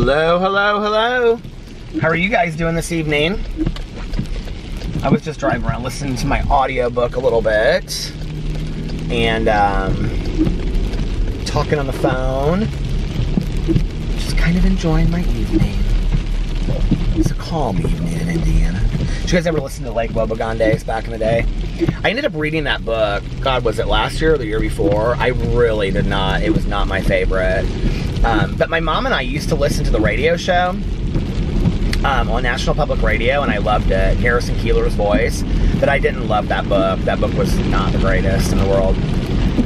Hello, hello, hello. How are you guys doing this evening? I was just driving around listening to my audiobook a little bit and talking on the phone. Just kind of enjoying my evening. It's a calm evening in Indiana. Did you guys ever listen to Lake Wobegon Days back in the day? I ended up reading that book, God, was it last year or the year before? I really did not. It was not my favorite. But my mom and I used to listen to the radio show on National Public Radio, and I loved it. Garrison Keillor's voice. But I didn't love that book. That book was not the greatest in the world.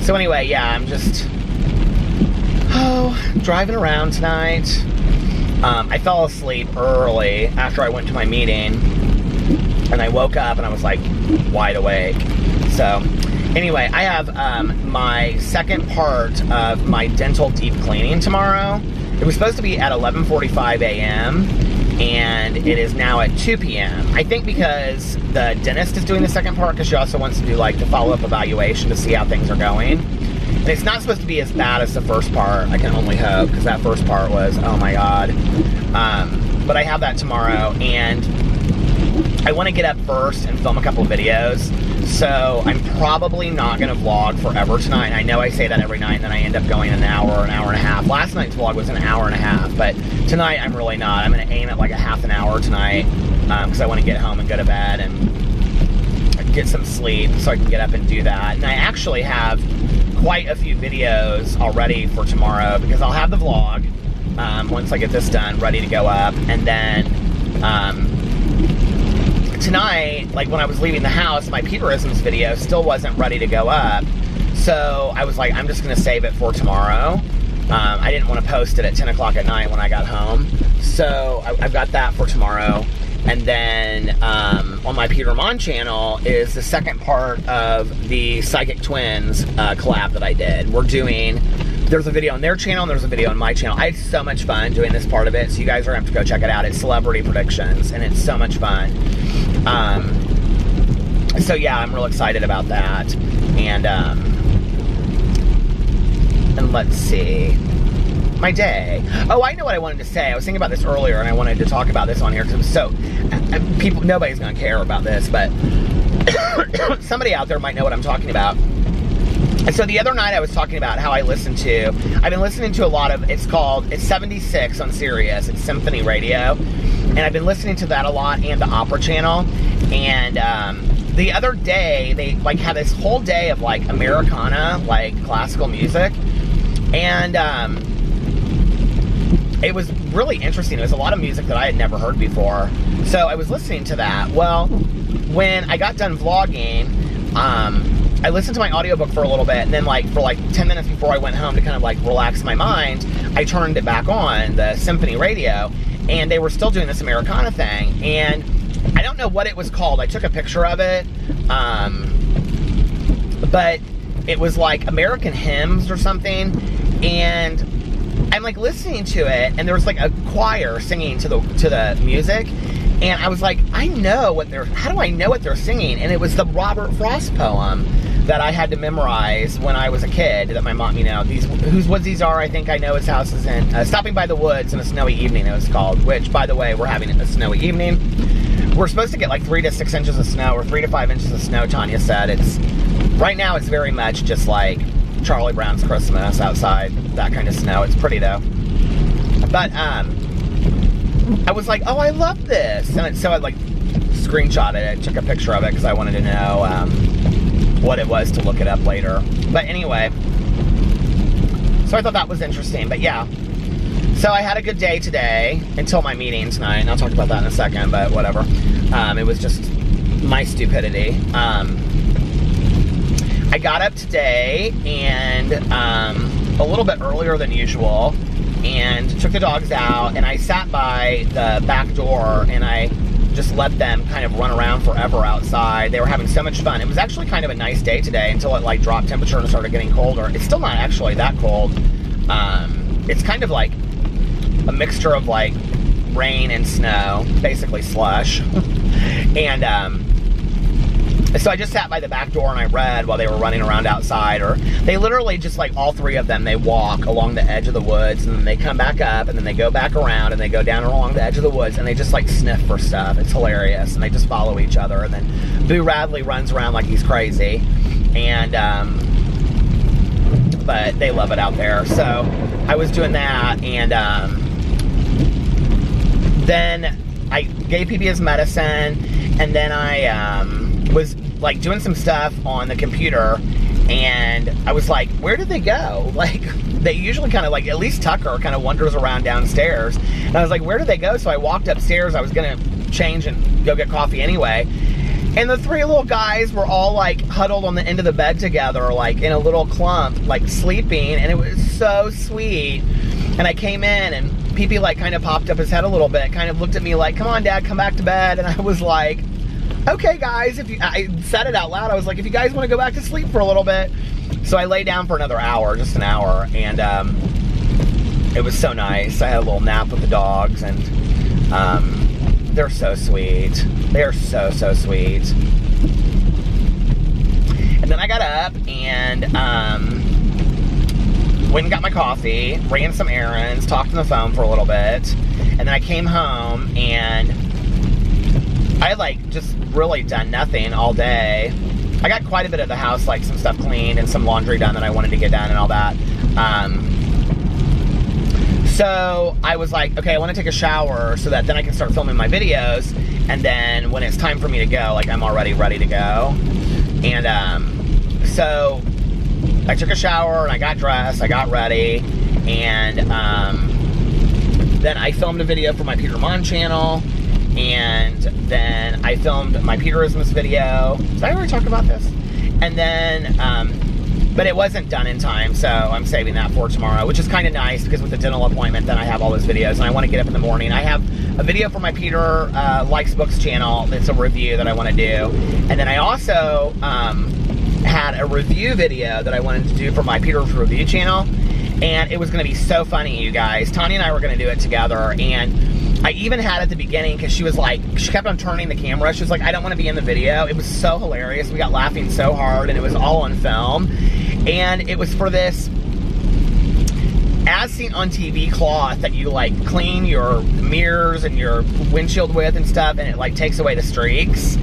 So anyway, yeah, I'm just driving around tonight. I fell asleep early after I went to my meeting, and I woke up and I was like wide awake. So anyway, I have my second part of my dental deep cleaning tomorrow. It was supposed to be at 11:45 a.m. and it is now at 2 p.m. I think because the dentist is doing the second part because she also wants to do like the follow-up evaluation to see how things are going. And it's not supposed to be as bad as the first part, I can only hope, because that first part was, oh my God. But I have that tomorrow, and I want to get up first and film a couple of videos, so I'm probably not going to vlog forever tonight. I know I say that every night, and then I end up going an hour and a half. Last night's vlog was an hour and a half, but tonight I'm really not. I'm going to aim at like a half an hour tonight, because I want to get home and go to bed and get some sleep so I can get up and do that. And I actually have quite a few videos already for tomorrow, because I'll have the vlog once I get this done, ready to go up, and then tonight, like when I was leaving the house, my Peterisms video still wasn't ready to go up, so I was like, I'm just going to save it for tomorrow. I didn't want to post it at 10 o'clock at night when I got home, so I've got that for tomorrow. And then on my Peter Monn channel is the second part of the Psychic Twins collab that I did. There's a video on their channel and there's a video on my channel. I had so much fun doing this part of it, so you guys are going to have to go check it out. It's Celebrity Predictions, and it's so much fun. So yeah, I'm real excited about that. And let's see. My day. Oh, I know what I wanted to say. I was thinking about this earlier, and I wanted to talk about this on here because it was so... nobody's going to care about this, but somebody out there might know what I'm talking about. And so the other night I was talking about how I've been listening to a lot of, it's 76 on Sirius, it's Symphony Radio, and I've been listening to that a lot, and the Opera Channel, and the other day, they like had this whole day of like Americana, like classical music, and it was really interesting. It was a lot of music that I had never heard before. So I was listening to that. Well, when I got done vlogging, I listened to my audiobook for a little bit, and then for 10 minutes before I went home to kind of like relax my mind, I turned it back on, the Symphony Radio, and they were still doing this Americana thing. And I don't know what it was called. I took a picture of it, but it was like American hymns or something, and I'm like listening to it, and there was like a choir singing to the music, and I was like, how do I know what they're singing? And it was the Robert Frost poem that I had to memorize when I was a kid, that my mom, Whose Woods These Are, I think I know his house is in, Stopping by the Woods in a Snowy Evening, it was called, which, by the way, we're having a snowy evening. We're supposed to get like 3 to 6 inches of snow, or 3 to 5 inches of snow, Tanya said. Right now it's very much just like Charlie Brown's Christmas outside, that kind of snow. It's pretty though. But I was like, oh, I love this, and so I like screenshotted it, took a picture of it because I wanted to know what it was to look it up later. But anyway, so I thought that was interesting. But yeah, so I had a good day today until my meeting tonight, and I'll talk about that in a second, but whatever. It was just my stupidity. I got up today and a little bit earlier than usual, and took the dogs out, and I sat by the back door, and I just let them kind of run around forever outside. They were having so much fun. It was actually kind of a nice day today until it like dropped temperature and started getting colder. It's still not actually that cold. It's kind of like a mixture of like rain and snow, basically slush. And So I just sat by the back door and I read while they were running around outside. Or they literally just, like, all three of them, they walk along the edge of the woods, and then they come back up, and then they go back around, and they go down along the edge of the woods, and they just, like, sniff for stuff. It's hilarious. And they just follow each other. And then Boo Radley runs around like he's crazy. And, but they love it out there. So I was doing that, and then I gave PB his medicine, and then I was like doing some stuff on the computer, and I was like, where did they go? Like, they usually kind of, like, at least Tucker kind of wanders around downstairs, and I was like, where did they go? So I walked upstairs. I was gonna change and go get coffee anyway, and the three little guys were all, like, huddled on the end of the bed together, like in a little clump, like sleeping, and it was so sweet. And I came in, and PP, like, kind of popped up his head a little bit, kind of looked at me like, come on, Dad, come back to bed. And I was like, okay, guys, I said it out loud. I was like, if you guys want to go back to sleep for a little bit. So I lay down for another hour, just an hour, and it was so nice. I had a little nap with the dogs, and they're so sweet. They're so, so sweet. And then I got up and went and got my coffee, ran some errands, talked on the phone for a little bit, and then I came home, and I had, like, just really done nothing all day. I got quite a bit of the house, like some stuff cleaned and some laundry done that I wanted to get done and all that. So I was like, okay, I want to take a shower so that then I can start filming my videos, and then when it's time for me to go, like, I'm already ready to go. And so I took a shower, and I got dressed, I got ready, and then I filmed a video for my Peter Monn channel, and then I filmed my Peterismus video. Did I already talk about this? And then, but it wasn't done in time, so I'm saving that for tomorrow, which is kind of nice, because with the dental appointment, then I have all those videos, and I want to get up in the morning. I have a video for my Peter Likes Books channel. It's a review that I want to do. And then I also had a review video that I wanted to do for my Peter's Review channel, and it was going to be so funny, you guys. Tanya and I were going to do it together, and I even had at the beginning, because she was like, she kept on turning the camera. She was like, I don't want to be in the video. It was so hilarious. We got laughing so hard, and it was all on film. And it was for this as seen on TV cloth that you, like, clean your mirrors and your windshield with and stuff, and it, like, takes away the streaks.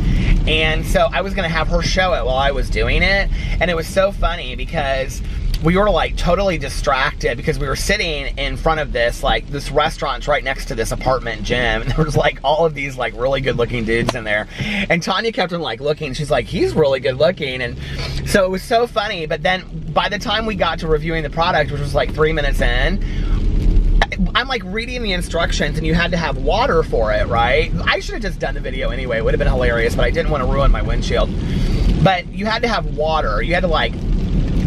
And so I was going to have her show it while I was doing it. And it was so funny because we were, like, totally distracted because we were sitting in front of this, like, this restaurant's right next to this apartment gym, and there was, like, all of these, like, really good looking dudes in there, and Tanya kept on, like, looking. She's like, he's really good looking. And so it was so funny. But then by the time we got to reviewing the product, which was like 3 minutes in, I'm, like, reading the instructions, and you had to have water for it, right? I should have just done the video anyway. It would have been hilarious, but I didn't want to ruin my windshield. But you had to have water. You had to, like,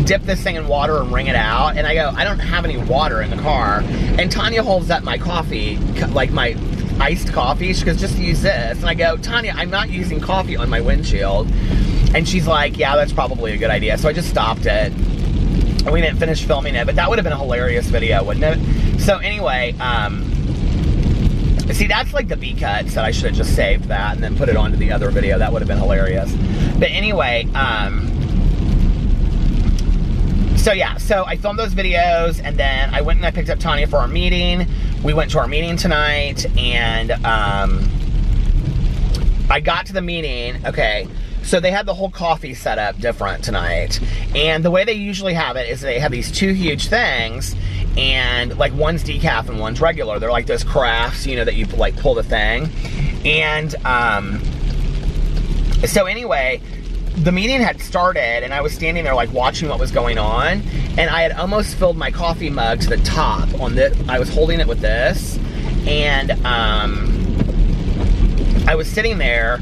dip this thing in water and wring it out. And I go, I don't have any water in the car. And Tanya holds up my coffee, like my iced coffee. She goes, just use this. And I go, Tanya, I'm not using coffee on my windshield. And she's like, yeah, that's probably a good idea. So I just stopped it. And we didn't finish filming it, but that would have been a hilarious video, wouldn't it? So anyway, see, that's like the B-cuts that I should have just saved that and then put it onto the other video. That would have been hilarious. But anyway, so yeah, so I filmed those videos, and then I went and I picked up Tanya for our meeting. We went to our meeting tonight, and I got to the meeting, okay, so they had the whole coffee set up different tonight. And the way they usually have it is they have these two huge things, and, like, one's decaf and one's regular. They're like those crafts, you know, that you, like, pull the thing. And so anyway, the meeting had started, and I was standing there, like, watching what was going on, and I had almost filled my coffee mug to the top on this. I was holding it with this, and I was sitting there,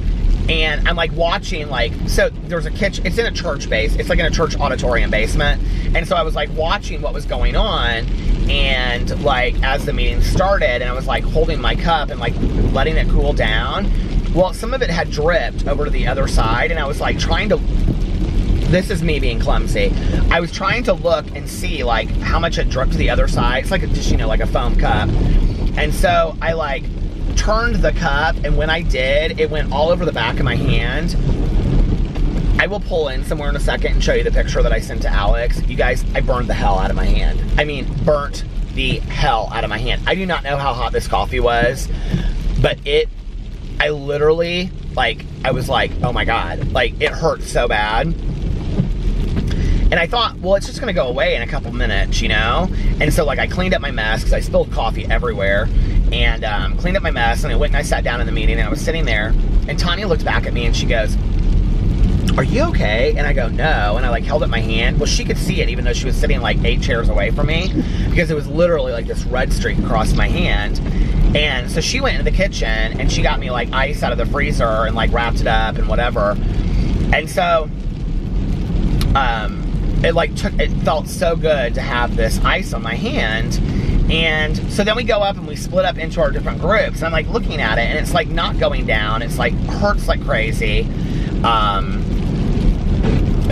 and I'm, like, watching, like, so there's a kitchen. It's in a church base. It's like in a church auditorium basement. And so I was, like, watching what was going on, and, like, as the meeting started, and I was, like, holding my cup and, like, letting it cool down. Well, some of it had dripped over to the other side, and I was, like, trying to, this is me being clumsy. I was trying to look and see, like, how much it dripped to the other side. It's like a, just, you know, like a foam cup. And so I, like, turned the cup, and when I did, it went all over the back of my hand. I will pull in somewhere in a second and show you the picture that I sent to Alex. You guys, I burned the hell out of my hand. I mean, burnt the hell out of my hand. I do not know how hot this coffee was, but I literally, like, I was like, oh my God, like, it hurt so bad. And I thought, well, it's just gonna go away in a couple minutes, you know? And so, like, I cleaned up my mess, because I spilled coffee everywhere, and cleaned up my mess, and I went and I sat down in the meeting, and I was sitting there, and Tanya looked back at me, and she goes, are you okay? And I go, no, and I, like, held up my hand. Well, she could see it, even though she was sitting, like, 8 chairs away from me, because it was literally, like, this red streak across my hand. And so she went into the kitchen, and she got me, like, ice out of the freezer, and, like, wrapped it up, and whatever. And so, it felt so good to have this ice on my hand. And so then we go up and we split up into our different groups. And I'm like looking at it, and it's like not going down. It's like hurts like crazy.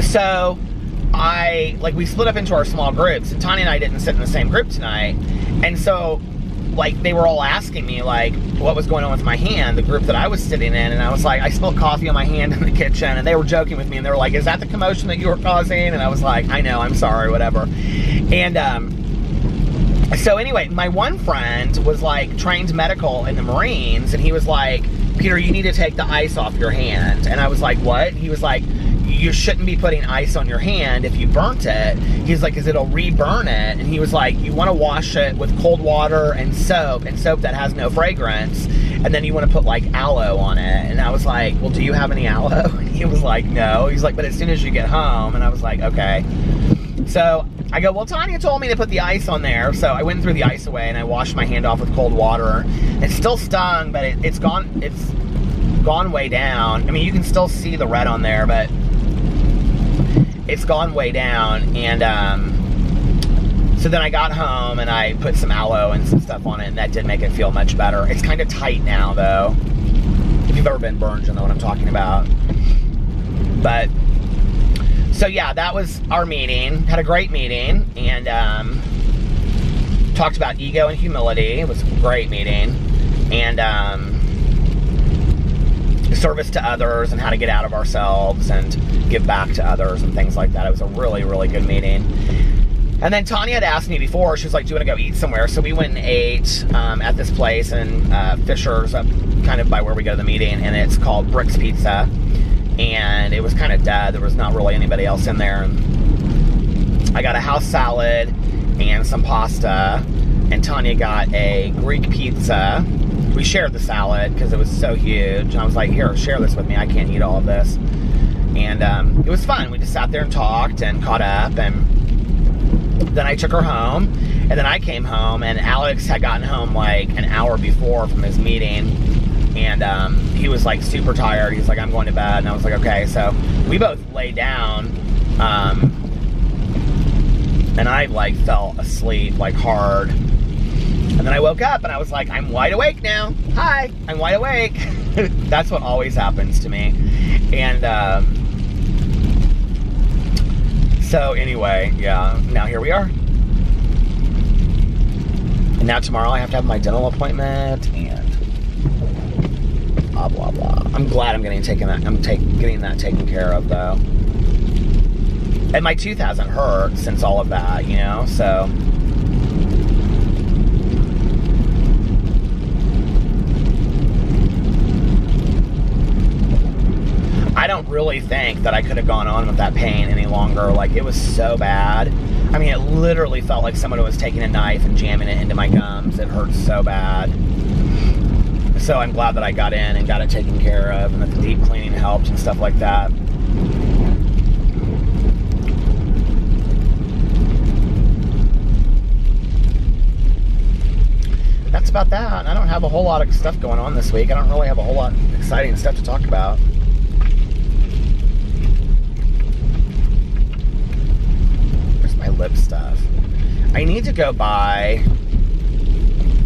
So we split up into our small groups, and Tanya and I didn't sit in the same group tonight. And so, like, they were all asking me, like, what was going on with my hand, the group that I was sitting in, and I was like, I spilled coffee on my hand in the kitchen, and they were joking with me, and they were like, is that the commotion that you were causing? And I was like, I know, I'm sorry, whatever. And, so anyway, my one friend was, like, trained medical in the Marines, and he was like, Peter, you need to take the ice off your hand. And I was like, what? He was like, you shouldn't be putting ice on your hand if you burnt it. He's like, because it'll re-burn it. And he was like, you want to wash it with cold water and soap that has no fragrance. And then you want to put, like, aloe on it. And I was like, well, do you have any aloe? And he was like, no. He's like, but as soon as you get home. And I was like, okay. So I go, well, Tanya told me to put the ice on there. So I went and threw the ice away, and I washed my hand off with cold water. It still stung, but it's gone way down. I mean, you can still see the red on there, but it's gone way down. And so then I got home, and I put some aloe and some stuff on it, and that did make it feel much better. It's kind of tight now, though. If you've ever been burned, you'll know what I'm talking about. But so yeah, that was our meeting. Had a great meeting, and talked about ego and humility. It was a great meeting. And service to others, and how to get out of ourselves and give back to others and things like that. It was a really, really good meeting. And then Tanya had asked me before, she was like, do you want to go eat somewhere? So we went and ate at this place in Fisher's, up kind of by where we go to the meeting, and it's called Brick's Pizza. And it was kind of dead. There was not really anybody else in there. And I got a house salad and some pasta, and Tanya got a Greek pizza. We shared the salad because it was so huge. And I was like, here, share this with me. I can't eat all of this. And it was fun. We just sat there and talked and caught up. And then I took her home. And then I came home, and Alex had gotten home like an hour before from his meeting. And he was like super tired. He's like, I'm going to bed. And I was like, okay. So we both lay down. And I like fell asleep like hard. And then I woke up, and I was like, I'm wide awake now. Hi, I'm wide awake. That's what always happens to me. And so anyway, yeah, now here we are. And now tomorrow I have to have my dental appointment, and blah, blah, blah. I'm glad I'm getting that taken care of, though. And my tooth hasn't hurt since all of that, you know, so. I don't really think that I could have gone on with that pain any longer. Like, it was so bad. I mean, it literally felt like someone was taking a knife and jamming it into my gums. It hurt so bad. So I'm glad that I got in and got it taken care of, and that the deep cleaning helped and stuff like that. That's about that. I don't have a whole lot of stuff going on this week. I don't really have a whole lot of exciting stuff to talk about. Lip stuff. I need to go buy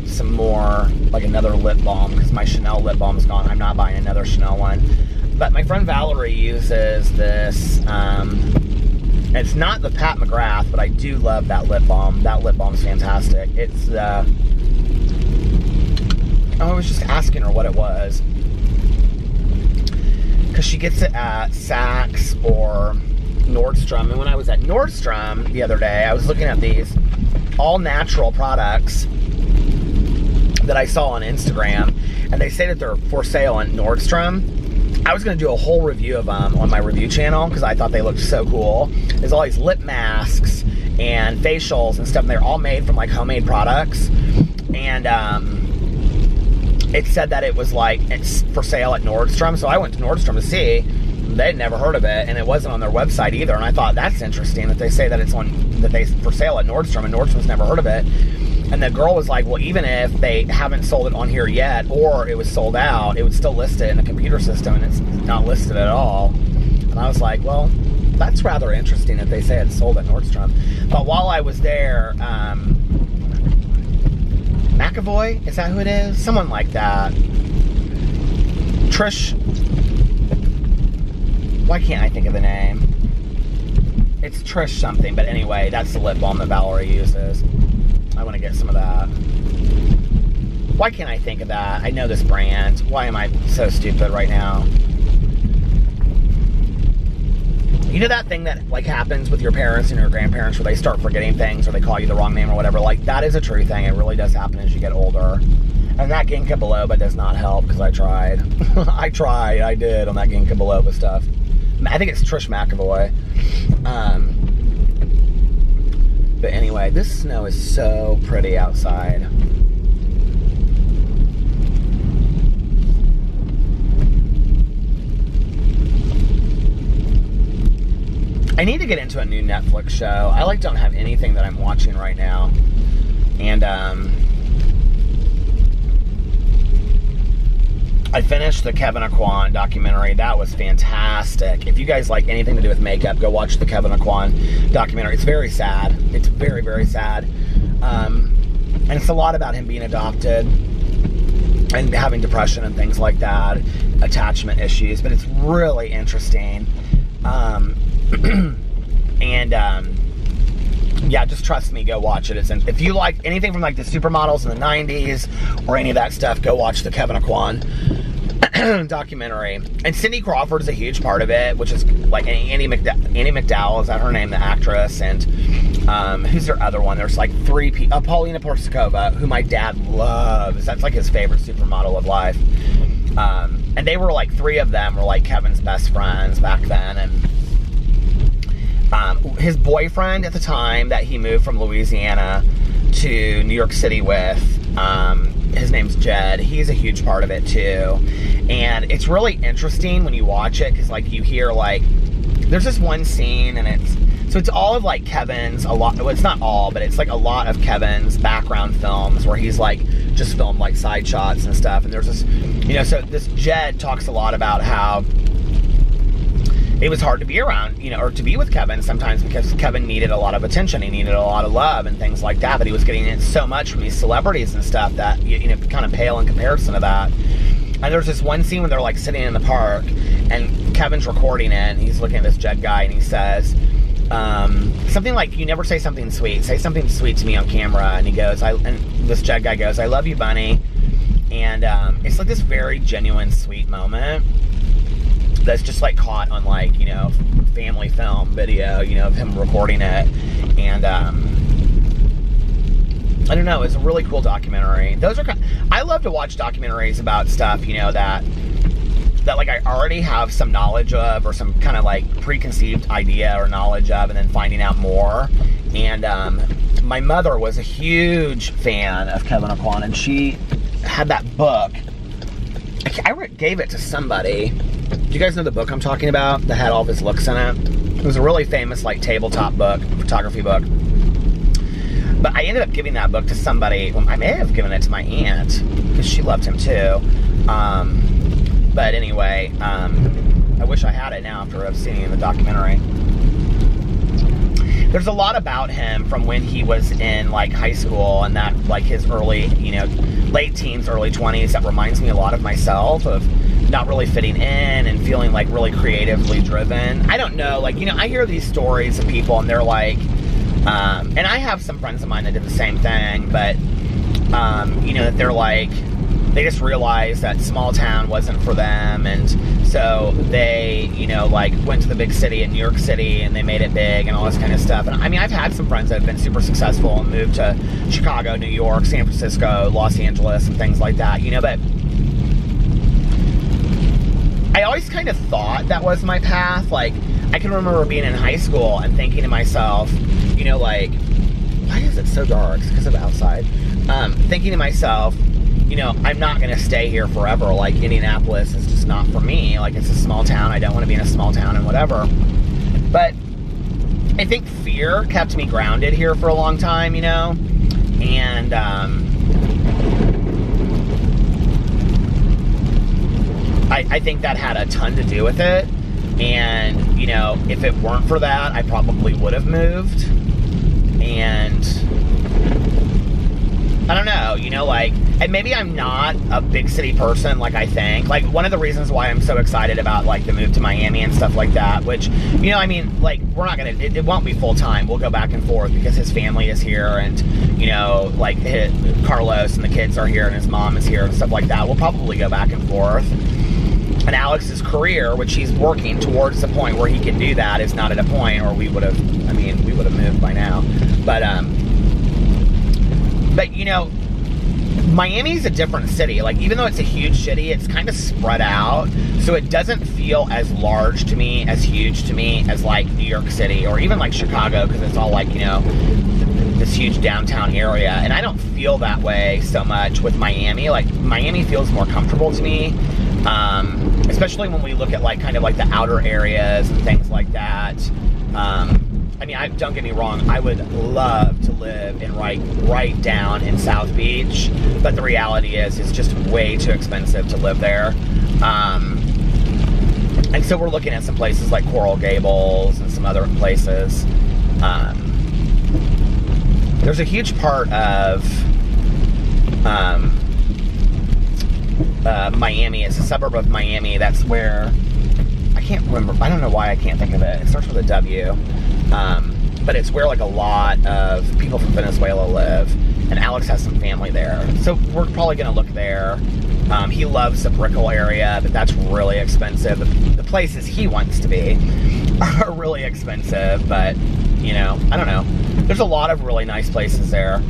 some more, like another lip balm, because my Chanel lip balm's gone. I'm not buying another Chanel one. But my friend Valerie uses this, it's not the Pat McGrath, but I do love that lip balm. That lip balm's fantastic. It's the, I was just asking her what it was, because she gets it at Saks or Nordstrom. And when I was at Nordstrom the other day, I was looking at these all-natural products that I saw on Instagram, and they say that they're for sale in Nordstrom. I was going to do a whole review of them on my review channel because I thought they looked so cool. There's all these lip masks and facials and stuff, and they're all made from like homemade products. And it said that it was like it's for sale at Nordstrom, so I went to Nordstrom to see. They'd never heard of it, and it wasn't on their website either. And I thought that's interesting that they say that it's for sale at Nordstrom, and Nordstrom's never heard of it. And the girl was like, well, even if they haven't sold it on here yet, or it was sold out, it would still list it in the computer system, and it's not listed at all. And I was like, well, that's rather interesting that they say it's sold at Nordstrom. But while I was there, McAvoy, is that who it is? Someone like that. Trish, why can't I think of the name? It's Trish something, but anyway, that's the lip balm that Valerie uses. I want to get some of that. Why can't I think of that? I know this brand. Why am I so stupid right now? You know that thing that like happens with your parents and your grandparents where they start forgetting things or they call you the wrong name or whatever? Like, that is a true thing. It really does happen as you get older. And that ginkgo biloba does not help because I tried. I did on that ginkgo biloba stuff. I think it's Trish McAvoy. But anyway, this snow is so pretty outside. I need to get into a new Netflix show. I like don't have anything that I'm watching right now. And I finished the Kevin Aquan documentary. That was fantastic. If you guys like anything to do with makeup, go watch the Kevin Aquan documentary. It's very sad. It's very, very sad. And it's a lot about him being adopted and having depression and things like that, attachment issues, but it's really interesting. Yeah, just trust me, go watch it. If you like anything from like the supermodels in the 90s or any of that stuff, go watch the Kevin Aquan documentary. And Cindy Crawford is a huge part of it, which is like Annie McDowell, is that her name, the actress? And who's their other one? There's like three people. Paulina Porskova, who my dad loves. That's like his favorite supermodel of life. And they were like, three of them were like Kevin's best friends back then. And his boyfriend at the time that he moved from Louisiana to New York City with, his name's Jed. He's a huge part of it too. And it's really interesting when you watch it because like you hear like, there's this one scene and it's all of like Kevin's, well, it's not all, but it's like a lot of Kevin's background films where he's like just filmed like side shots and stuff. And there's this, so this Jed talks a lot about how it was hard to be around, or to be with Kevin sometimes because Kevin needed a lot of attention. He needed a lot of love and things like that, but he was getting it so much from these celebrities and stuff that, kind of pale in comparison to that. And there's this one scene when they're like sitting in the park and Kevin's recording it and he's looking at this Jed guy and he says, something like, you never say something sweet. Say something sweet to me on camera. And he goes, and this Jed guy goes, I love you, Bunny. And it's like this very genuine, sweet moment that's just like caught on like, family film video, of him recording it. And I don't know, it's a really cool documentary. I love to watch documentaries about stuff, that like I already have some knowledge of or some kind of like preconceived idea or knowledge of, and then finding out more. And my mother was a huge fan of Kevin Aquan, and she had that book. I gave it to somebody. Do you guys know the book I'm talking about that had all of his looks in it? It was a really famous like tabletop book, photography book. But I ended up giving that book to somebody. Well, I may have given it to my aunt because she loved him too. But anyway, I wish I had it now after I've seen it in the documentary. There's a lot about him from when he was in like high school and that like his early, late teens, early 20s. That reminds me a lot of myself, of not really fitting in and feeling like really creatively driven. I don't know, like, I hear these stories of people and they're like, and I have some friends of mine that did the same thing, but, that they're like, they just realized that small town wasn't for them, and so they, you know, like went to the big city in New York City, and they made it big and all this kind of stuff. And I mean, I've had some friends that have been super successful and moved to Chicago, New York, San Francisco, Los Angeles, and things like that, you know, but I always kind of thought that was my path. Like, I can remember being in high school and thinking to myself, you know, like, why is it so dark? It's because of outside. Thinking to myself, you know, I'm not going to stay here forever. Like, Indianapolis is just not for me. Like, it's a small town. I don't want to be in a small town and whatever. But I think fear kept me grounded here for a long time, you know? And, I think that had a ton to do with it. And, you know, if it weren't for that, I probably would have moved. And I don't know, you know, like, and maybe I'm not a big city person like I think. Like, one of the reasons why I'm so excited about, like, the move to Miami and stuff like that, which, you know, I mean, like, we're not gonna, it won't be full time. We'll go back and forth because his family is here, and, you know, like, Carlos and the kids are here, and his mom is here and stuff like that. We'll probably go back and forth. And Alex's career, which he's working towards the point where he can do that, is not at a point, or we would have, I mean, we would have moved by now. But, you know, Miami's a different city. Like, even though it's a huge city, it's kind of spread out. So it doesn't feel as large to me, as huge to me, as, like, New York City, or even, like, Chicago, because it's all, like, you know, this huge downtown area. And I don't feel that way so much with Miami. Like, Miami feels more comfortable to me. Especially when we look at, like, kind of like the outer areas and things like that. I mean, don't get me wrong, I would love to live in right down in South Beach, but the reality is it's just way too expensive to live there. And so we're looking at some places like Coral Gables and some other places. There's a huge part of Miami. It's a suburb of Miami. That's where, I can't remember, I don't know why I can't think of it. It starts with a W. But it's where, like, a lot of people from Venezuela live. And Alex has some family there. So we're probably going to look there. He loves the Brickell area, but that's really expensive. The places he wants to be are really expensive. But, you know, I don't know. There's a lot of really nice places there.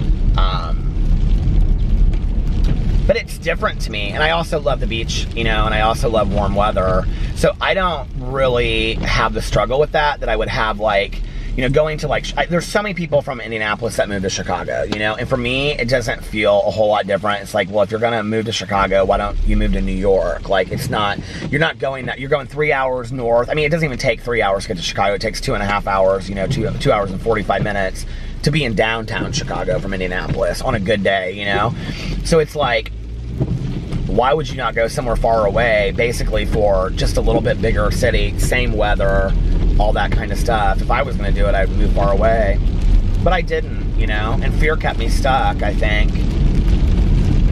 But it's different to me. And I also love the beach, you know, and I also love warm weather. So I don't really have the struggle with that I would have, like, you know, going to, like, there's so many people from Indianapolis that move to Chicago, you know, and for me, it doesn't feel a whole lot different. It's like, well, if you're going to move to Chicago, why don't you move to New York? Like, it's not, you're not going that, you're going 3 hours north. I mean, it doesn't even take 3 hours to get to Chicago. It takes 2.5 hours, you know, 2 hours and 45 minutes to be in downtown Chicago from Indianapolis on a good day, you know? So it's like, why would you not go somewhere far away, basically for just a little bit bigger city, same weather, all that kind of stuff? If I was going to do it, I'd move far away. But I didn't, you know? And fear kept me stuck, I think.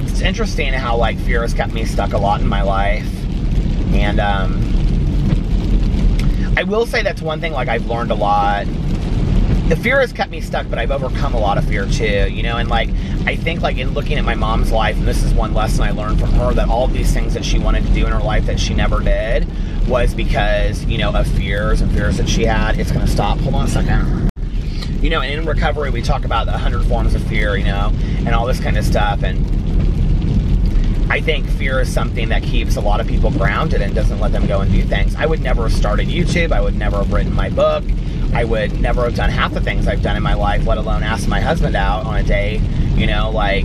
It's interesting how, like, fear has kept me stuck a lot in my life. And, I will say that's one thing, like, I've learned a lot. The fear has kept me stuck, but I've overcome a lot of fear too, you know, and, like, I think, like, in looking at my mom's life, and this is one lesson I learned from her, that all of these things that she wanted to do in her life that she never did was because, you know, of fears and fears that she had. It's going to stop. Hold on a second. You know, and in recovery, we talk about the 100 forms of fear, you know, and all this kind of stuff, and I think fear is something that keeps a lot of people grounded and doesn't let them go and do things. I would never have started YouTube. I would never have written my book. I would never have done half the things I've done in my life, let alone ask my husband out on a date, you know, like,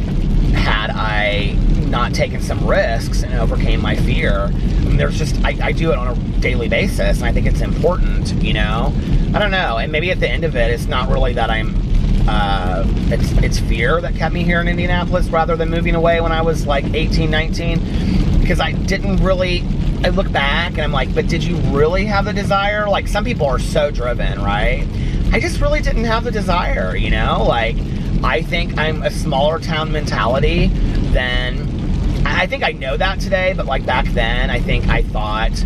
had I not taken some risks and overcame my fear. I mean, there's just, I do it on a daily basis, and I think it's important, you know? I don't know, and maybe at the end of it, it's not really that I'm, it's fear that kept me here in Indianapolis rather than moving away when I was, like, 18, 19, because I didn't really, I look back and I'm like, but did you really have the desire? Like, some people are so driven, right? I just really didn't have the desire, you know? Like, I think I'm a smaller town mentality than, I think I know that today, but, like, back then, I think I thought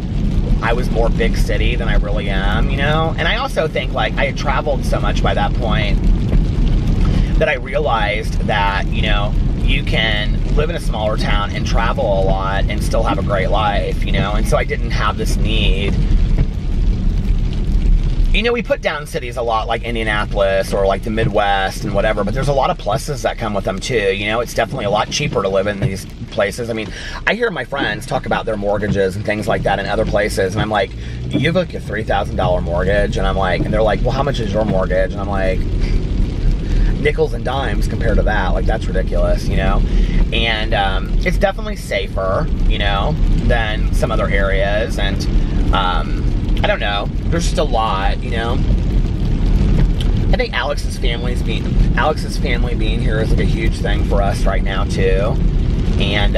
I was more big city than I really am, you know? And I also think, like, I had traveled so much by that point that I realized that, you know, you can live in a smaller town and travel a lot and still have a great life, you know? And so I didn't have this need. You know, we put down cities a lot like Indianapolis or like the Midwest and whatever, but there's a lot of pluses that come with them too. You know, it's definitely a lot cheaper to live in these places. I mean, I hear my friends talk about their mortgages and things like that in other places, and I'm like, you have like a $3,000 mortgage? And I'm like, and they're like, well, how much is your mortgage? And I'm like, nickels and dimes compared to that. Like, that's ridiculous, you know? And it's definitely safer, you know, than some other areas. And I don't know. There's just a lot, you know. I think Alex's family being here is like a huge thing for us right now too. And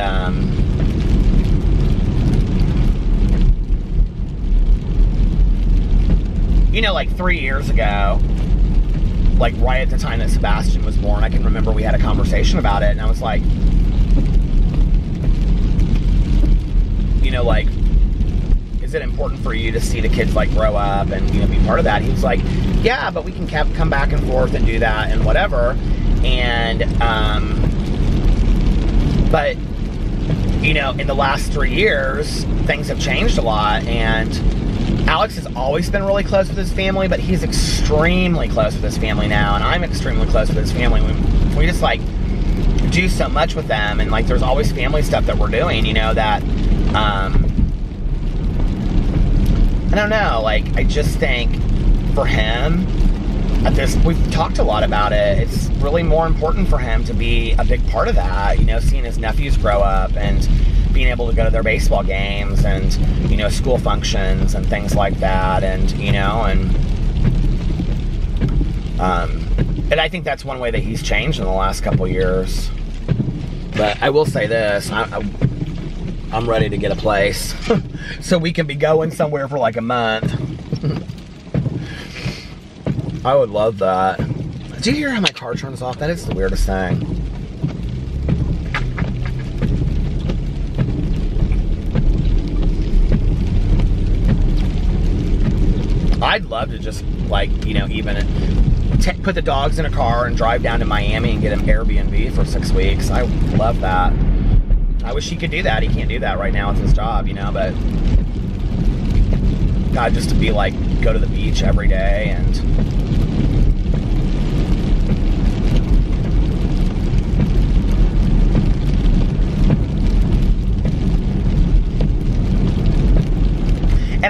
you know, like 3 years ago, like right at the time that Sebastian was born, I can remember we had a conversation about it, and I was like, you know, like, is it important for you to see the kids like grow up and, you know, be part of that? He was like, yeah, but we can come back and forth and do that and whatever. And but you know, in the last 3 years, things have changed a lot, and Alex has always been really close with his family, but he's extremely close with his family now, and I'm extremely close with his family. We just like do so much with them, and like there's always family stuff that we're doing, you know, that I don't know, like, I just think for him, we've talked a lot about it, it's really more important for him to be a big part of that, you know, seeing his nephews grow up and being able to go to their baseball games and, you know, school functions and things like that, and, you know, and I think that's one way that he's changed in the last couple years. But I will say this, I'm ready to get a place so we can be going somewhere for like a month. I would love that. Do you hear how my car turns off? That is the weirdest thing. I'd love to just, like, you know, even put the dogs in a car and drive down to Miami and get an Airbnb for 6 weeks. I love that. I wish he could do that. He can't do that right now with his job, you know, but God, just to be like, go to the beach every day and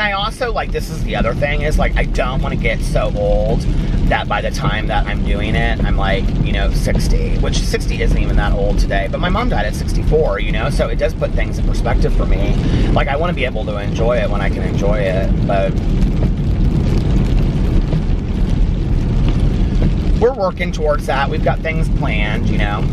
I also, like, this is the other thing, is like, I don't want to get so old that by the time that I'm doing it, I'm like, you know, 60, which 60 isn't even that old today, but my mom died at 64, you know, so it does put things in perspective for me. Like, I want to be able to enjoy it when I can enjoy it, but we're working towards that. We've got things planned, you know.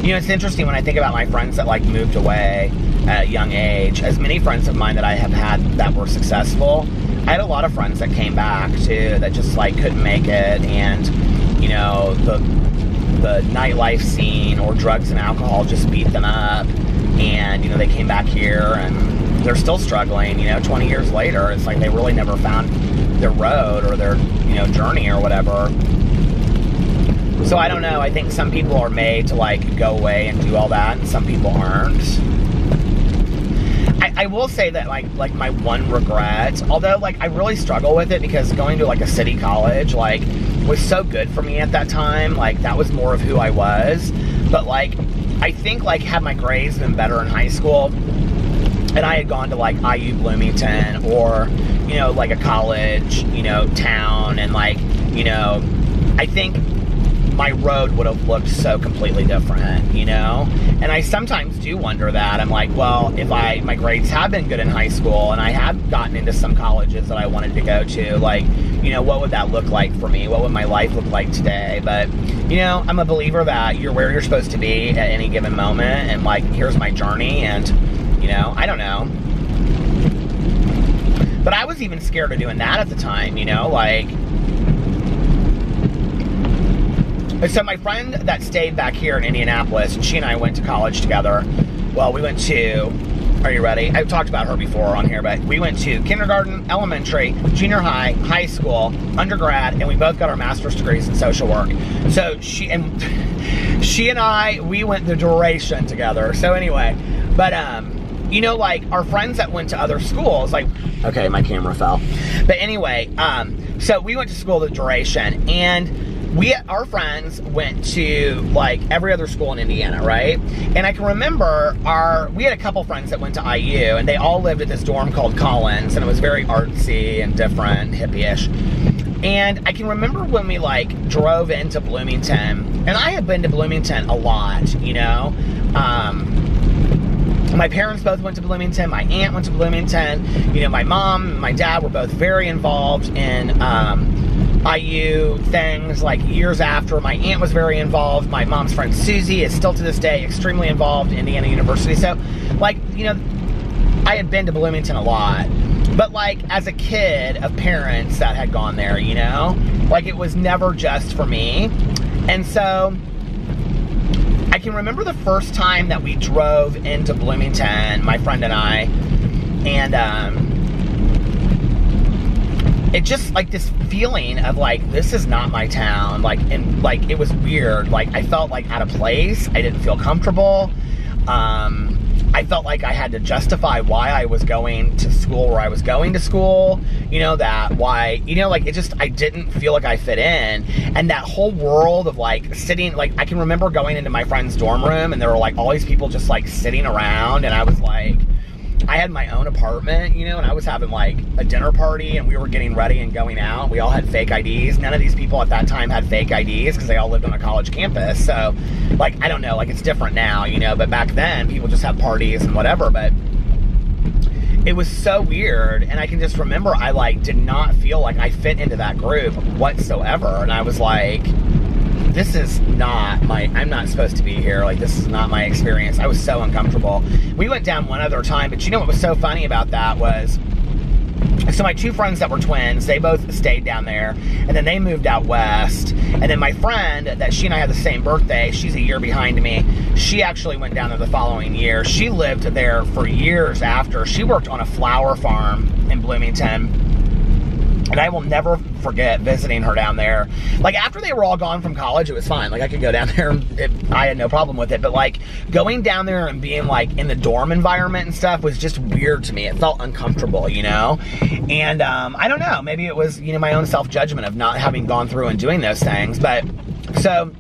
You know, it's interesting when I think about my friends that, like, moved away at a young age. As many friends of mine that I have had that were successful, I had a lot of friends that came back, too, that just, like, couldn't make it, and, you know, the nightlife scene or drugs and alcohol just beat them up, and, you know, they came back here, and they're still struggling, you know, 20 years later. It's like they really never found their road or their, you know, journey or whatever. So I don't know, I think some people are made to, like, go away and do all that, and some people aren't. I will say that, like my one regret, although, like, I really struggle with it because going to, like, a city college, like, was so good for me at that time. Like, that was more of who I was. But, like, I think, like, had my grades been better in high school, and I had gone to, like, IU Bloomington or, you know, like, a college, you know, town, and, like, you know, I think my road would have looked so completely different, you know? And I sometimes do wonder that. I'm like, well, if my grades have been good in high school and I have gotten into some colleges that I wanted to go to, like, you know, what would that look like for me? What would my life look like today? But, you know, I'm a believer that you're where you're supposed to be at any given moment, and, like, here's my journey, and, you know, I don't know. But I was even scared of doing that at the time, you know, like. So my friend that stayed back here in Indianapolis, and she and I went to college together. Well, we went to Are you ready? I've talked about her before on here, but we went to kindergarten, elementary, junior high, high school, undergrad, and we both got our master's degrees in social work. So she and I, we went the duration together. So anyway, but you know, like our friends that went to other schools, like, okay, my camera fell. But anyway, so we went to school the duration, and our friends went to like every other school in Indiana, right? And I can remember we had a couple friends that went to IU, and they all lived at this dorm called Collins, and it was very artsy and different, hippie-ish. And I can remember when we like drove into Bloomington, and I had been to Bloomington a lot, you know. My parents both went to Bloomington. My aunt went to Bloomington. You know, my mom and my dad were both very involved in IU things, like years after. My aunt was very involved. My mom's friend Susie is still to this day extremely involved in Indiana University. So, like, you know, I had been to Bloomington a lot. But, like, as a kid of parents that had gone there, you know, like, it was never just for me. And so I can remember the first time that we drove into Bloomington, my friend and I, and it just, like, this feeling of, like, this is not my town, like, and, like, it was weird, like, I felt, like, out of place, I didn't feel comfortable, I felt like I had to justify why I was going to school where I was going to school, you know, like, it just, I didn't feel like I fit in, and that whole world of, like, sitting, like, I can remember going into my friend's dorm room, and there were, like, all these people just, like, sitting around, and I was, like, I had my own apartment, you know, and I was having, like, a dinner party, and we were getting ready and going out. We all had fake IDs. None of these people at that time had fake IDs because they all lived on a college campus. So, like, I don't know, like, it's different now, you know, but back then, people just had parties and whatever, but it was so weird, and I can just remember I, like, did not feel like I fit into that group whatsoever, and I was like, this is not I'm not supposed to be here, like, this is not my experience. I was so uncomfortable. We went down one other time, but you know what was so funny about that was, so my two friends that were twins, they both stayed down there, and then they moved out west, and then my friend, that she and I had the same birthday, she's a year behind me, she actually went down there the following year. She lived there for years after. She worked on a flower farm in Bloomington, and I will never forget visiting her down there. Like, after they were all gone from college, it was fine. Like, I could go down there, and I had no problem with it. But, like, going down there and being, like, in the dorm environment and stuff was just weird to me. It felt uncomfortable, you know? And, I don't know. Maybe it was, you know, my own self-judgment of not having gone through and doing those things. But, so,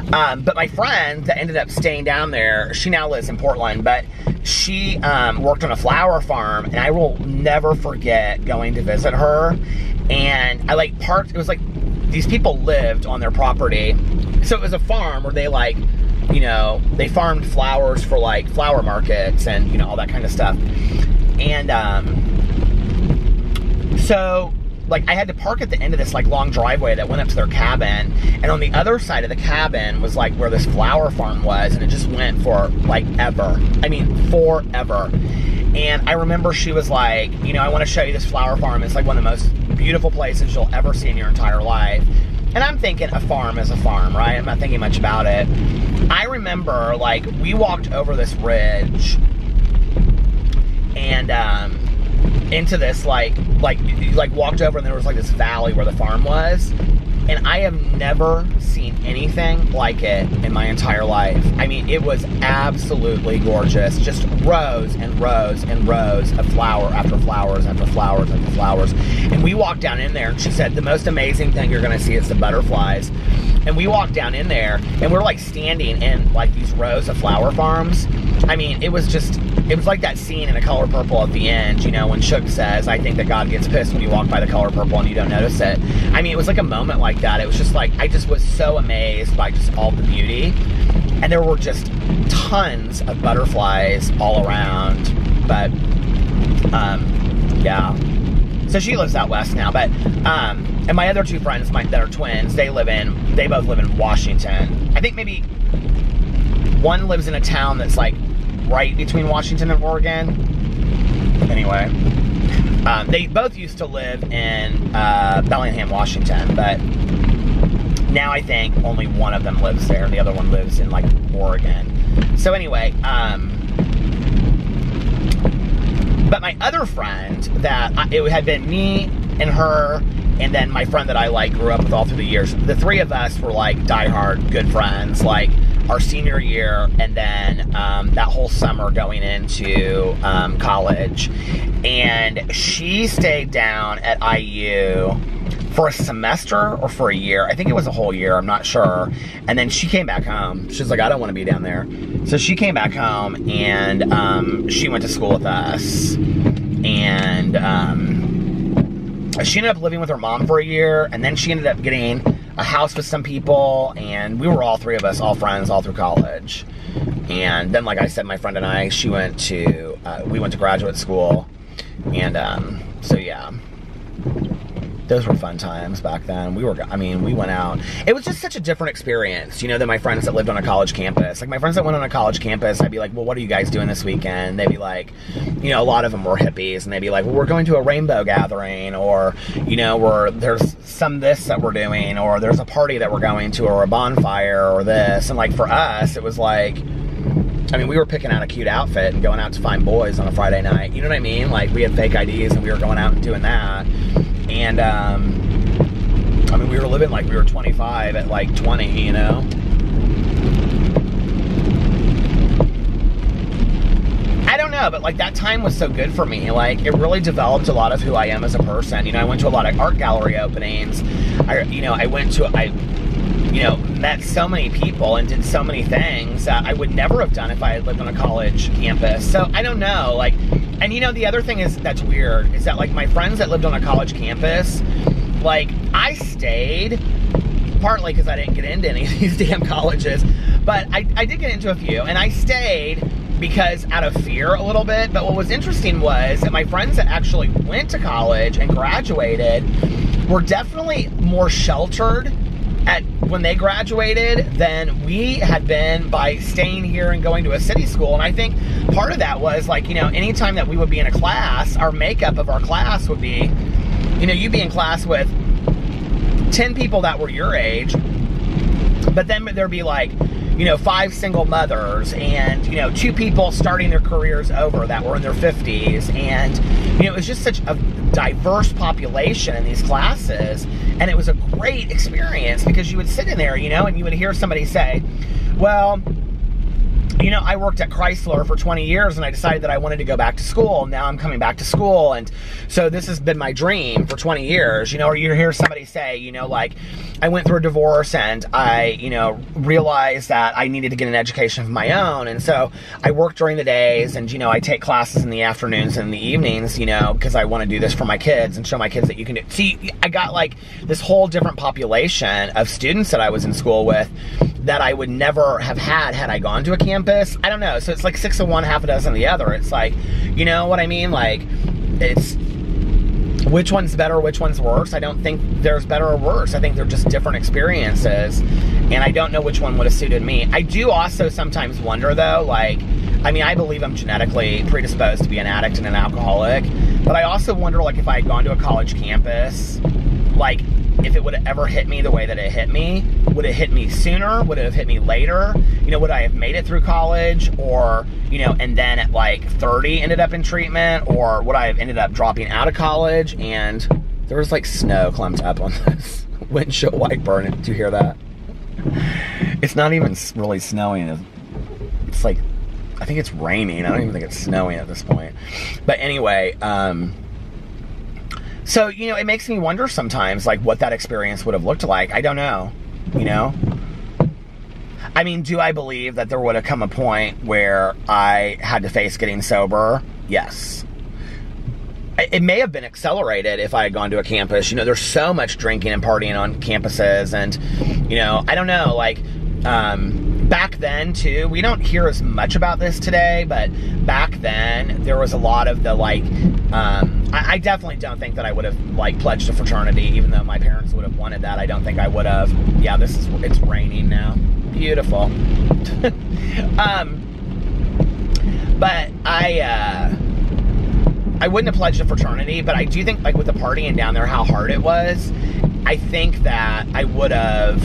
but my friend that ended up staying down there, she now lives in Portland, but she worked on a flower farm, and I will never forget going to visit her, and I, like, parked, it was like, these people lived on their property, so it was a farm where they, like, you know, they farmed flowers for, like, flower markets, and, you know, all that kind of stuff, and, so, like, I had to park at the end of this, like, long driveway that went up to their cabin, and on the other side of the cabin was, like, where this flower farm was, and it just went for, like, ever. I mean, forever. And I remember she was like, you know, I want to show you this flower farm. It's, like, one of the most beautiful places you'll ever see in your entire life. And I'm thinking a farm is a farm, right? I'm not thinking much about it. I remember, like, we walked over this ridge, and, into this, like walked over, and there was, like, this valley where the farm was, and I have never seen anything like it in my entire life. I mean, it was absolutely gorgeous, just rows and rows and rows of flower after flowers after flowers after flowers, and we walked down in there, and she said, the most amazing thing you're gonna see is the butterflies. And we walked down in there, and we're, like, standing in, like, these rows of flower farms. I mean, it was like that scene in A Color Purple at the end, you know, when Suge says, I think that God gets pissed when you walk by the color purple and you don't notice it. I mean, it was like a moment like that. It was just like, I just was so amazed by just all the beauty. And there were just tons of butterflies all around. But, yeah. So she lives out west now, but, and my other two friends that are twins, they both live in Washington. I think maybe one lives in a town that's, like, right between Washington and Oregon. Anyway, they both used to live in Bellingham, Washington, but now I think only one of them lives there, and the other one lives in, like, Oregon. So anyway, But my other friend, it had been me and her, and then my friend that I like grew up with all through the years. The three of us were like diehard good friends, like our senior year, and then that whole summer going into college. And she stayed down at IU for a semester or for a year. I think it was a whole year, I'm not sure. And then she came back home. She's like, I don't want to be down there. So she came back home, and she went to school with us. And she ended up living with her mom for a year, and then she ended up getting a house with some people, and we were all three of us, all friends, all through college. And then, like I said, my friend and I, we went to graduate school, and so yeah. Those were fun times back then. We went out. It was just such a different experience, you know, than my friends that lived on a college campus. Like, my friends that went on a college campus, I'd be like, well, what are you guys doing this weekend? They'd be like, you know, a lot of them were hippies, and they'd be like, well, we're going to a rainbow gathering, or, you know, there's some this that we're doing, or there's a party that we're going to, or a bonfire, or this. And, like, for us, it was like, I mean, we were picking out a cute outfit and going out to find boys on a Friday night. You know what I mean? Like, we had fake IDs, and we were going out and doing that. And, I mean, we were living like we were 25 at like 20, you know? I don't know, but like that time was so good for me. Like, it really developed a lot of who I am as a person. You know, I went to a lot of art gallery openings. I met so many people and did so many things that I would never have done if I had lived on a college campus. So I don't know, like, and you know, the other thing that's weird is that, like, my friends that lived on a college campus, like, I stayed, partly because I didn't get into any of these damn colleges, but I did get into a few, and I stayed because out of fear a little bit. But what was interesting was that my friends that actually went to college and graduated were definitely more sheltered when they graduated than we had been by staying here and going to a city school. And I think part of that was, like, you know, anytime that we would be in a class, our makeup of our class would be, you know, you'd be in class with 10 people that were your age, but then there'd be like, you know, 5 single mothers, and, you know, 2 people starting their careers over that were in their 50s. And, you know, it was just such a diverse population in these classes. And it was a great experience because you would sit in there, you know, and you would hear somebody say, well, you know, I worked at Chrysler for 20 years and I decided that I wanted to go back to school. Now I'm coming back to school. And so this has been my dream for 20 years, you know, or you hear somebody say, you know, like, I went through a divorce and I, you know, realized that I needed to get an education of my own. And so I work during the days and, you know, I take classes in the afternoons and the evenings, you know, because I want to do this for my kids and show my kids that you can do. See, I got like this whole different population of students that I was in school with that I would never have had I gone to a campus. I don't know. So it's like 6 of one, half a dozen of the other. It's like, you know what I mean? Like, it's which one's better, which one's worse. I don't think there's better or worse. I think they're just different experiences. And I don't know which one would have suited me. I do also sometimes wonder, though, like, I mean, I believe I'm genetically predisposed to be an addict and an alcoholic. But I also wonder, like, if I had gone to a college campus, like, if it would have ever hit me the way that it hit me. Would it hit me sooner? Would it have hit me later? You know, would I have made it through college? Or, you know, and then at like 30 ended up in treatment? Or would I have ended up dropping out of college? And there was like snow clumped up on this windshield wiper. Did you hear that? It's not even really snowing. It's like, I think it's raining. I don't even think it's snowing at this point. But anyway, so, you know, it makes me wonder sometimes, like, what that experience would have looked like. I don't know, you know? I mean, do I believe that there would have come a point where I had to face getting sober? Yes. It may have been accelerated if I had gone to a campus. You know, there's so much drinking and partying on campuses, and, you know, I don't know, like, back then, too, we don't hear as much about this today, but back then, there was a lot of the, like, I definitely don't think that I would have, like, pledged a fraternity, even though my parents would have wanted that. I don't think I would have. Yeah, it's raining now. Beautiful. But I wouldn't have pledged a fraternity, but I do think, like, with the partying down there, how hard it was, I think that I would have,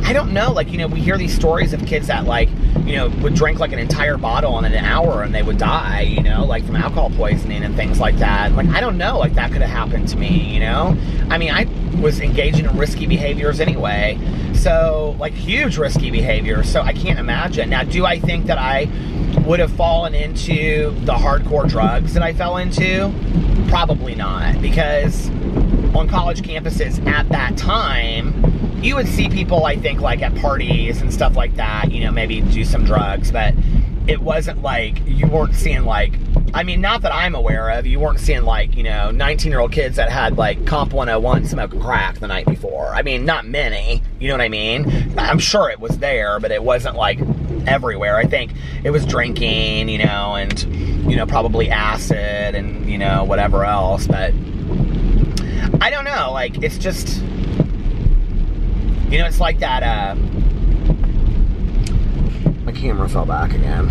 I don't know, like, you know, we hear these stories of kids that, like, you know, would drink like an entire bottle in an hour and they would die, you know, like from alcohol poisoning and things like that. Like, I don't know, like that could have happened to me, you know? I mean, I was engaging in risky behaviors anyway. So, like, huge risky behaviors. So I can't imagine. Now, do I think that I would have fallen into the hardcore drugs that I fell into? Probably not, because on college campuses at that time, you would see people, I think, like at parties and stuff like that, you know, maybe do some drugs, but it wasn't like, you weren't seeing like, I mean, not that I'm aware of, you weren't seeing like, you know, 19-year-old kids that had like Comp 101 smoking crack the night before. I mean, not many, you know what I mean? I'm sure it was there, but it wasn't like everywhere. I think it was drinking, you know, and, you know, probably acid and, you know, whatever else, but I don't know, like, it's just, you know, it's like that, my camera fell back again.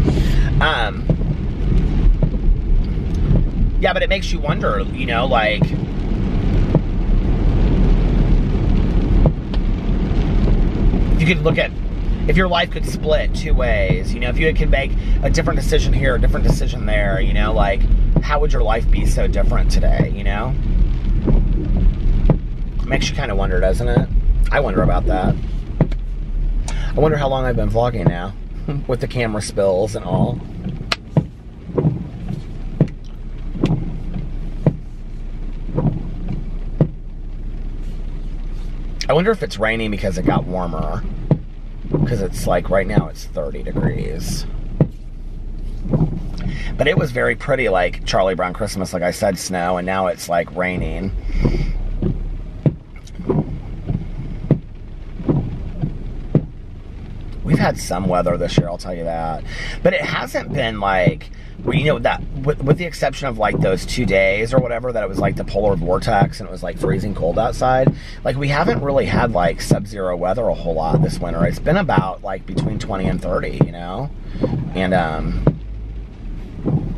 Yeah, but it makes you wonder, you know, like, if you could look at, if your life could split two ways, you know, if you could make a different decision here, a different decision there, you know, like, how would your life be so different today, you know? It makes you kind of wonder, doesn't it? I wonder about that. I wonder how long I've been vlogging now, with the camera spills and all. I wonder if it's raining because it got warmer. Because it's like, right now it's 30 degrees. But it was very pretty, like Charlie Brown Christmas, like I said, snow, and now it's like raining. We've had some weather this year, I'll tell you that. But it hasn't been like, you know, that with the exception of like those 2 days or whatever, that it was like the polar vortex and it was like freezing cold outside. Like, we haven't really had like sub-zero weather a whole lot this winter. It's been about like between 20 and 30, you know? And,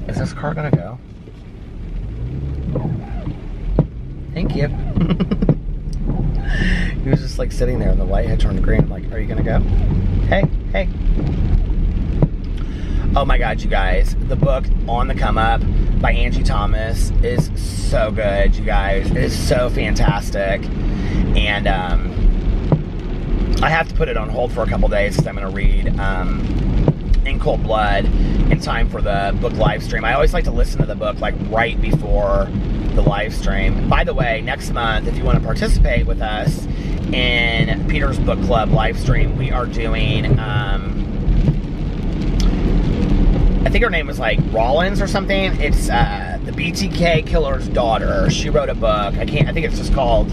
is this car gonna go? Thank you. He was just like sitting there and the light had turned green. I'm like, are you gonna go? Hey, hey. Oh my God, you guys. The book On the Come Up by Angie Thomas is so good, you guys. It is so fantastic. And I have to put it on hold for a couple days because I'm going to read In Cold Blood in time for the book live stream. I always like to listen to the book like right before the live stream. By the way, next month, if you want to participate with us in Peter's Book Club live stream, we are doing, I think her name was like Rollins or something. It's the BTK killer's daughter. She wrote a book. I think it's just called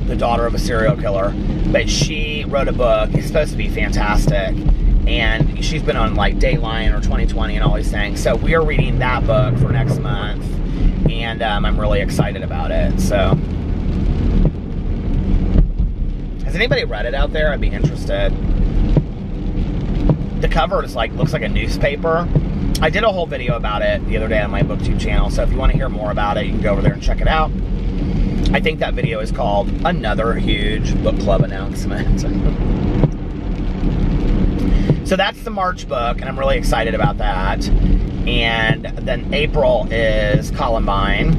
The Daughter of a Serial Killer. But she wrote a book. It's supposed to be fantastic. And she's been on like Dateline or 2020 and all these things. So we are reading that book for next month. And I'm really excited about it. So, has anybody read it out there? I'd be interested. The cover is like, looks like a newspaper. I did a whole video about it the other day on my BookTube channel, so if you want to hear more about it, you can go over there and check it out. I think that video is called Another Huge Book Club Announcement. So that's the March book, and I'm really excited about that. And then April is Columbine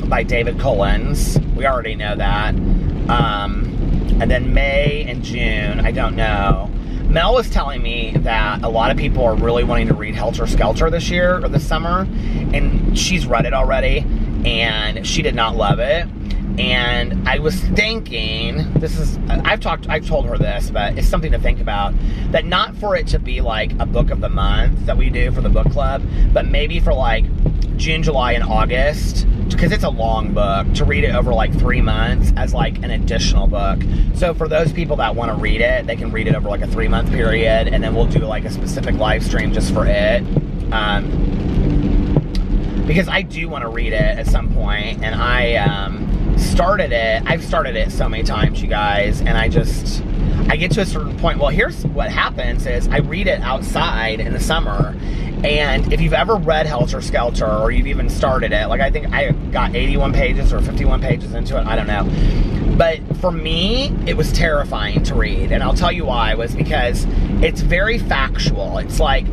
by David Collins. We already know that. And then May and June, I don't know. Mel was telling me that a lot of people are really wanting to read Helter Skelter this year or this summer, and she's read it already, and she did not love it. And I was thinking, I've told her this, but it's something to think about, that not for it to be like a book of the month that we do for the book club, but maybe for like June, July, and August, because it's a long book, to read it over like 3 months as like an additional book. So for those people that want to read it, they can read it over like a 3-month period, and then we'll do like a specific live stream just for it. Because I do want to read it at some point, and I've started it so many times, you guys, and I get to a certain point. Well, here's what happens is I read it outside in the summer, and if you've ever read Helter Skelter, or you've even started it, like I think I got 81 pages or 51 pages into it, I don't know. But for me, it was terrifying to read. And I'll tell you why, was because it's very factual. It's like,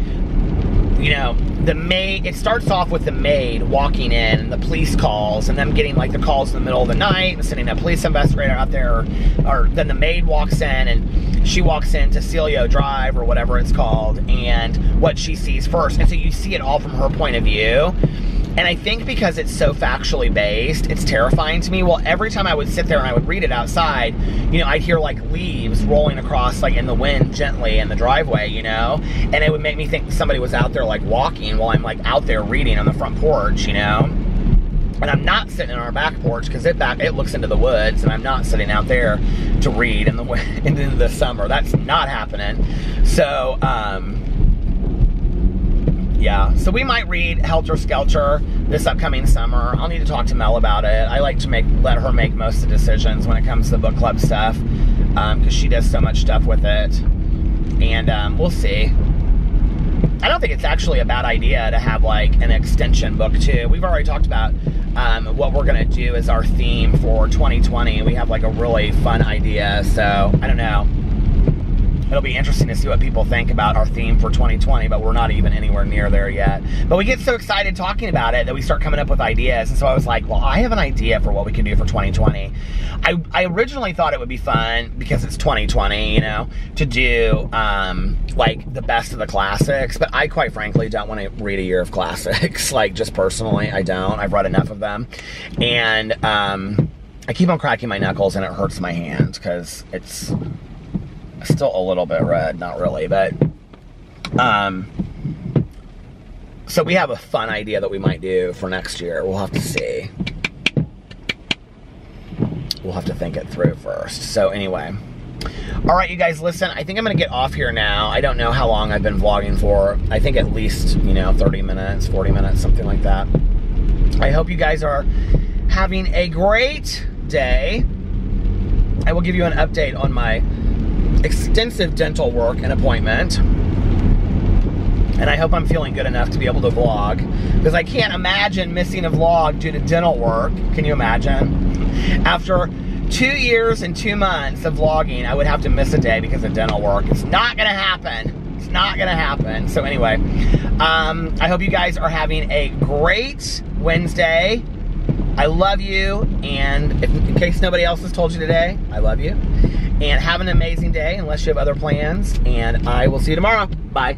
you know, the maid, it starts off with the maid walking in and the police calls and them getting like the calls in the middle of the night and sending a police investigator out there, or then the maid walks in and she walks into Celio Drive or whatever it's called, and what she sees first. And so you see it all from her point of view. And I think because it's so factually based, it's terrifying to me. Well, every time I would sit there and I would read it outside, you know, I'd hear like leaves rolling across like in the wind gently in the driveway, you know, and it would make me think somebody was out there like walking while I'm like out there reading on the front porch, you know. And I'm not sitting on our back porch because it looks into the woods, and I'm not sitting out there to read in the summer. That's not happening. So, yeah, so we might read Helter Skelter this upcoming summer. I'll need to talk to Mel about it. I like to let her make most of the decisions when it comes to the book club stuff, because she does so much stuff with it. And we'll see. I don't think it's actually a bad idea to have like an extension book too. We've already talked about what we're gonna do as our theme for 2020. We have like a really fun idea, so I don't know. It'll be interesting to see what people think about our theme for 2020, but we're not even anywhere near there yet. But we get so excited talking about it that we start coming up with ideas. And so I was like, well, I have an idea for what we can do for 2020. I originally thought it would be fun, because it's 2020, you know, to do like the best of the classics. But I quite frankly don't want to read a year of classics. Like, just personally, I don't. I've read enough of them. And I keep on cracking my knuckles and it hurts my hands because it's still a little bit red, not really, but so we have a fun idea that we might do for next year. We'll have to see. We'll have to think it through first. So anyway, all right, you guys, listen, I think I'm gonna get off here now. I don't know how long I've been vlogging for. I think at least, you know, 30 minutes, 40 minutes, something like that. I hope you guys are having a great day. I will give you an update on my extensive dental work and appointment, and I hope I'm feeling good enough to be able to vlog, because I can't imagine missing a vlog due to dental work. Can you imagine? After 2 years and 2 months of vlogging, I would have to miss a day because of dental work. It's not gonna happen. It's not gonna happen. So anyway, I hope you guys are having a great Wednesday. I love you, and in case nobody else has told you today, I love you. And have an amazing day, unless you have other plans. And I will see you tomorrow. Bye.